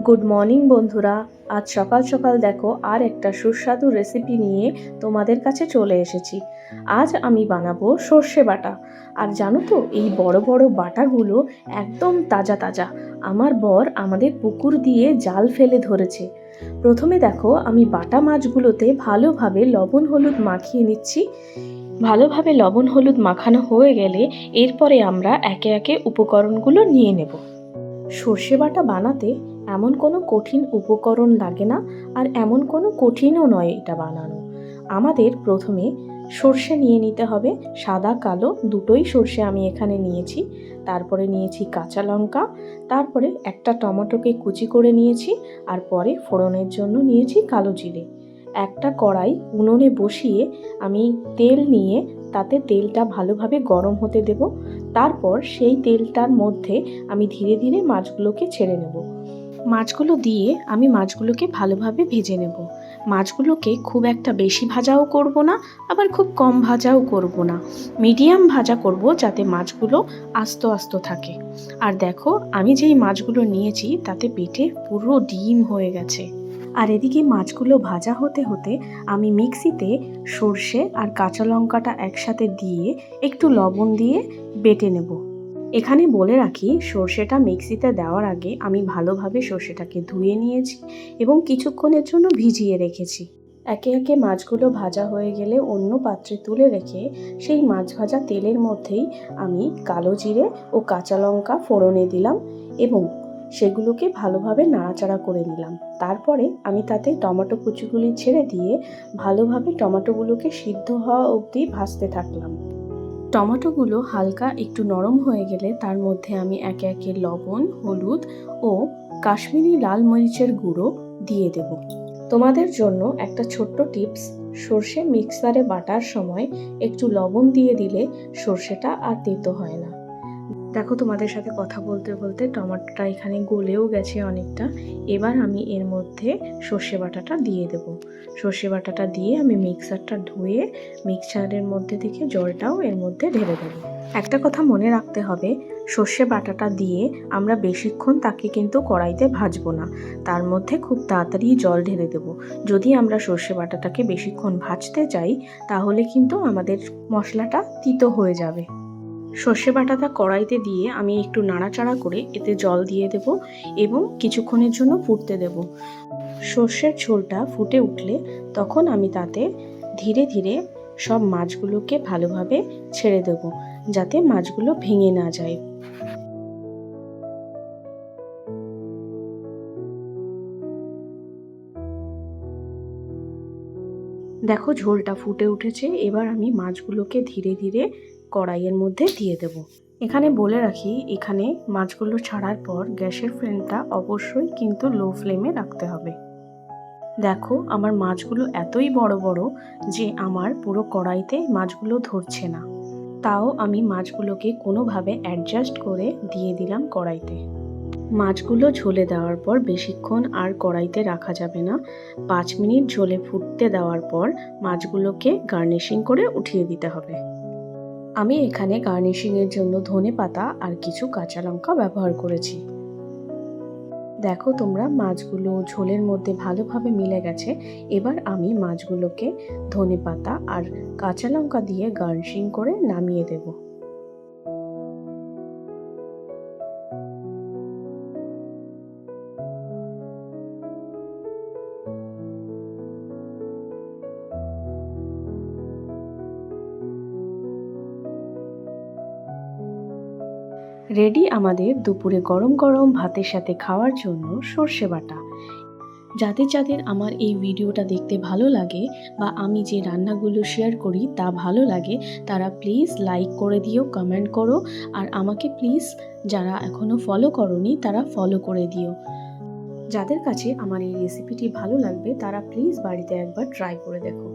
Good morning বন্ধুরা। আজ সকাল সকাল দেখো আর একটা সুস্বাদু রেসিপি নিয়ে তোমাদের কাছে চলে এসেছি। আজ আমি বানাবো সর্ষে বাটা। আর জানো তো, এই বড় বড় বাটাগুলো একদম তাজা তাজা। আমার বর আমাদের পুকুর দিয়ে জাল ফেলে ধরেছে। প্রথমে দেখো, আমি বাটা মাছগুলোতে ভালোভাবে লবণ হলুদ মাখিয়ে নিচ্ছি। ভালোভাবে লবণ হলুদ মাখানো হয়ে গেলে এরপরে আমরা একে একে উপকরণগুলো নিয়ে নেব। সর্ষে বাটা বানাতে এমন কোনো কঠিন উপকরণ লাগে না, আর এমন কোনো কঠিনও নয় এটা বানানো। আমাদের প্রথমে সর্ষে নিয়ে নিতে হবে, সাদা কালো দুটোই সর্ষে আমি এখানে নিয়েছি। তারপরে নিয়েছি কাঁচা লঙ্কা, তারপরে একটা টমেটোকে কুচি করে নিয়েছি, আর পরে ফোড়নের জন্য নিয়েছি কালো জিরে। একটা কড়াই উনুনে বসিয়ে আমি তেল নিয়ে তাতে তেলটা ভালোভাবে গরম হতে দেব। তারপর সেই তেলটার মধ্যে আমি ধীরে ধীরে মাছগুলোকে ছেড়ে নেব। মাছগুলো দিয়ে আমি মাছগুলোকে ভালোভাবে ভেজে নেব। মাছগুলোকে খুব একটা বেশি ভাজাও করব না, আবার খুব কম ভাজাও করব না, মিডিয়াম ভাজা করব যাতে মাছগুলো আস্ত আস্ত থাকে। আর দেখো, আমি যেই মাছগুলো নিয়েছি তাতে পেটে পুরো ডিম হয়ে গেছে। আর এদিকে মাছগুলো ভাজা হতে হতে আমি মিক্সিতে সর্ষে আর কাঁচা লঙ্কাটা একসাথে দিয়ে একটু লবণ দিয়ে বেটে নেব। এখানে বলে রাখি, সর্ষেটা মিক্সিতে দেওয়ার আগে আমি ভালোভাবে সর্ষেটাকে ধুয়ে নিয়েছি এবং কিছুক্ষণের জন্য ভিজিয়ে রেখেছি। একে একে মাছগুলো ভাজা হয়ে গেলে অন্য পাত্রে তুলে রেখে সেই মাছ ভাজা তেলের মধ্যেই আমি কালো জিরে ও কাঁচা লঙ্কা ফোড়নে দিলাম এবং সেগুলোকে ভালোভাবে নাড়াচাড়া করে নিলাম। তারপরে আমি তাতে টমেটো কুচিগুলি ছেড়ে দিয়ে ভালোভাবে টমেটোগুলোকে সিদ্ধ হওয়া অবধি ভাজতে থাকলাম। টমেটোগুলো হালকা একটু নরম হয়ে গেলে তার মধ্যে আমি একে একে লবণ, হলুদ ও কাশ্মীরি লাল মরিচের গুঁড়ো দিয়ে দেব। তোমাদের জন্য একটা ছোট্ট টিপস, সর্ষে মিক্সারে বাটার সময় একটু লবণ দিয়ে দিলে সর্ষেটা আর তেতো হয় না। দেখো, তোমাদের সাথে কথা বলতে বলতে টমেটোটা এখানে গলেও গেছে অনেকটা। এবার আমি এর মধ্যে সর্ষে বাটাটা দিয়ে দেব। সর্ষে বাটাটা দিয়ে আমি মিক্সারটা ধুয়ে মিক্সারের মধ্যে থেকে জলটাও এর মধ্যে ঢেলে দেবো। একটা কথা মনে রাখতে হবে, সর্ষে বাটাটা দিয়ে আমরা বেশিক্ষণ তাকে কিন্তু কড়াইতে ভাজবো না, তার মধ্যে খুব তাড়াতাড়ি জল ঢেলে দেবো। যদি আমরা সর্ষে বাটাটাকে বেশিক্ষণ ভাজতে চাই তাহলে কিন্তু আমাদের মশলাটা তিতো হয়ে যাবে। সর্ষে বাটাটা কড়াইতে দিয়ে আমি একটু নাড়াচাড়া করে এতে জল দিয়ে দেব এবং কিছুক্ষণের জন্য ফুটতে দেব। সর্ষের ঝোলটা ফুটে উঠলে তখন আমি তাতে ধীরে ধীরে সব মাছগুলোকে ভালোভাবে ছেড়ে দেব, যাতে মাছগুলো ভেঙে না যায়। দেখো, ঝোলটা ফুটে উঠেছে। এবার আমি মাছগুলোকে ধীরে ধীরে কড়াইয়ের মধ্যে দিয়ে দেব। এখানে বলে রাখি, এখানে মাছগুলো ছাড়ার পর গ্যাসের ফ্লেমটা অবশ্যই কিন্তু লো ফ্লেমে রাখতে হবে। দেখো, আমার মাছগুলো এতই বড় বড় যে আমার পুরো কড়াইতে মাছগুলো ধরছে না। তাও আমি মাছগুলোকে কোনোভাবে অ্যাডজাস্ট করে দিয়ে দিলাম কড়াইতে। মাছগুলো ঝোলে দেওয়ার পর বেশিক্ষণ আর কড়াইতে রাখা যাবে না। 5 মিনিট ঝোলে ফুটতে দেওয়ার পর মাছগুলোকে গার্নিশিং করে উঠিয়ে দিতে হবে। আমি এখানে গার্নিশিংয়ের জন্য ধনেপাতা আর কিছু কাঁচা লঙ্কা ব্যবহার করেছি। দেখো তোমরা, মাছগুলো ঝোলের মধ্যে ভালোভাবে মিলে গেছে। এবার আমি মাছগুলোকে ধনেপাতা আর কাঁচা লঙ্কা দিয়ে গার্নিশিং করে নামিয়ে দেব। রেডি আমাদের দুপুরে গরম গরম ভাতের সাথে খাওয়ার জন্য সর্ষে বাটা। যাদের যাদের আমার এই ভিডিওটা দেখতে ভালো লাগে বা আমি যে রান্নাগুলো শেয়ার করি তা ভালো লাগে, তারা প্লিজ লাইক করে দিও, কমেন্ট করো, আর আমাকে প্লিজ যারা এখনও ফলো করোনি তারা ফলো করে দিও। যাদের কাছে আমার এই রেসিপিটি ভালো লাগবে তারা প্লিজ বাড়িতে একবার ট্রাই করে দেখো।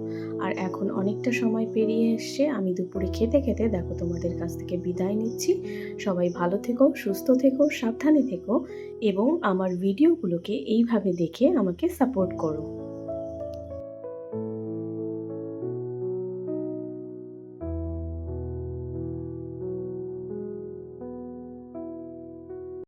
আর এখন অনেকটা সময় পেরিয়ে এসছে, আমি দুপুরে খেতে খেতে দেখো তোমাদের কাছ থেকে বিদায় নিচ্ছি। সবাই ভালো থেকো, সুস্থ থেকো, সাবধানে থেকো এবং আমার ভিডিওগুলোকে এইভাবে দেখে আমাকে সাপোর্ট করো।